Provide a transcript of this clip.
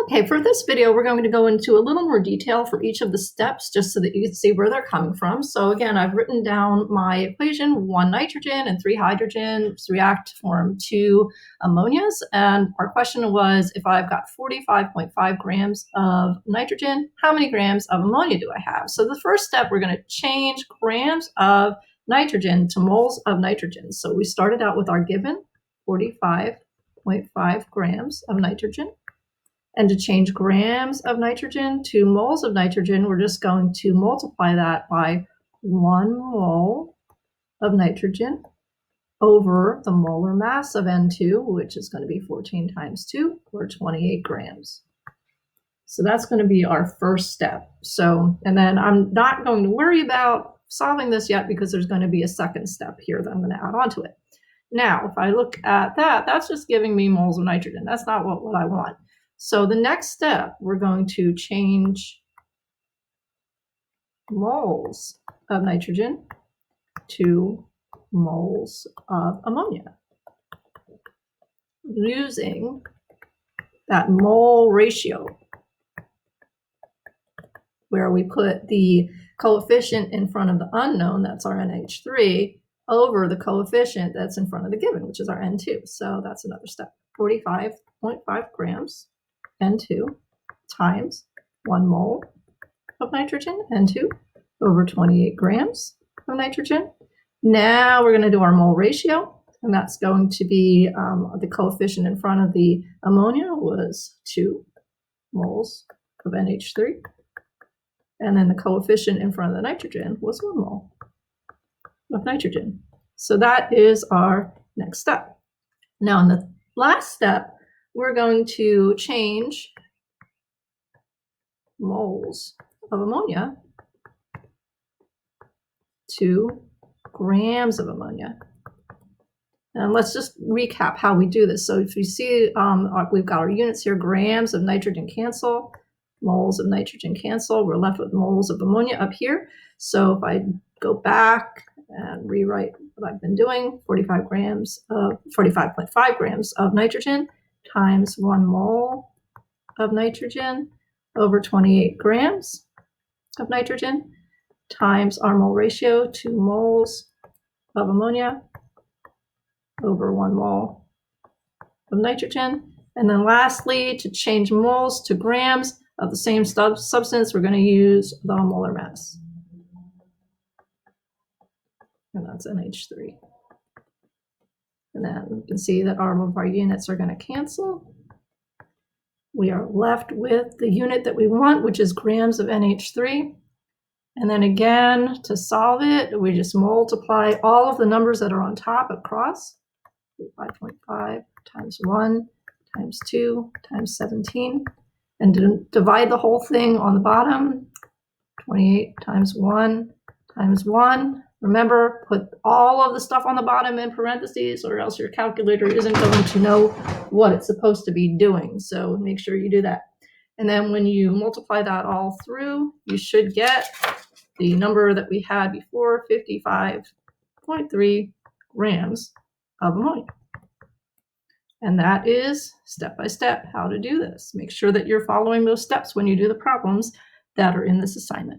Okay, for this video, we're going to go into a little more detail for each of the steps, just so that you can see where they're coming from. So again, I've written down my equation: 1 nitrogen and 3 hydrogens react to form 2 ammonias. And our question was, if I've got 45.5 grams of nitrogen, how many grams of ammonia do I have? So the first step, we're going to change grams of nitrogen to moles of nitrogen. So we started out with our given 45.5 grams of nitrogen. And to change grams of nitrogen to moles of nitrogen, we're just going to multiply that by 1 mole of nitrogen over the molar mass of N2, which is going to be 14 times 2, or 28 grams. So that's going to be our first step. So, and then I'm not going to worry about solving this yet, because there's going to be a second step here that I'm going to add on to it. Now, if I look at that, that's just giving me moles of nitrogen. That's not what I want. So the next step, we're going to change moles of nitrogen to moles of ammonia using that mole ratio, where we put the coefficient in front of the unknown, that's our NH3, over the coefficient that's in front of the given, which is our N2. So that's another step. 45.5 grams N2 times 1 mole of nitrogen, N2, over 28 grams of nitrogen. Now we're going to do our mole ratio, and that's going to be the coefficient in front of the ammonia was 2 moles of NH3, and then the coefficient in front of the nitrogen was 1 mole of nitrogen. So that is our next step. Now in the last step, we're going to change moles of ammonia to grams of ammonia. And let's just recap how we do this. So if you see, we've got our units here: grams of nitrogen cancel, moles of nitrogen cancel. We're left with moles of ammonia up here. So if I go back and rewrite what I've been doing, 45.5 grams of nitrogen times 1 mole of nitrogen over 28 grams of nitrogen times our mole ratio, 2 moles of ammonia over 1 mole of nitrogen. And then lastly, to change moles to grams of the same substance, we're going to use the molar mass. And that's NH3. And then you can see that all of our units are going to cancel. We are left with the unit that we want, which is grams of NH3. And then again, to solve it, we just multiply all of the numbers that are on top across. 5.5 times 1 times 2 times 17. And divide the whole thing on the bottom. 28 times 1 times 1. Remember, put all of the stuff on the bottom in parentheses, or else your calculator isn't going to know what it's supposed to be doing. So make sure you do that. And then when you multiply that all through, you should get the number that we had before, 55.3 grams of ammonia. And that is step by step how to do this. Make sure that you're following those steps when you do the problems that are in this assignment.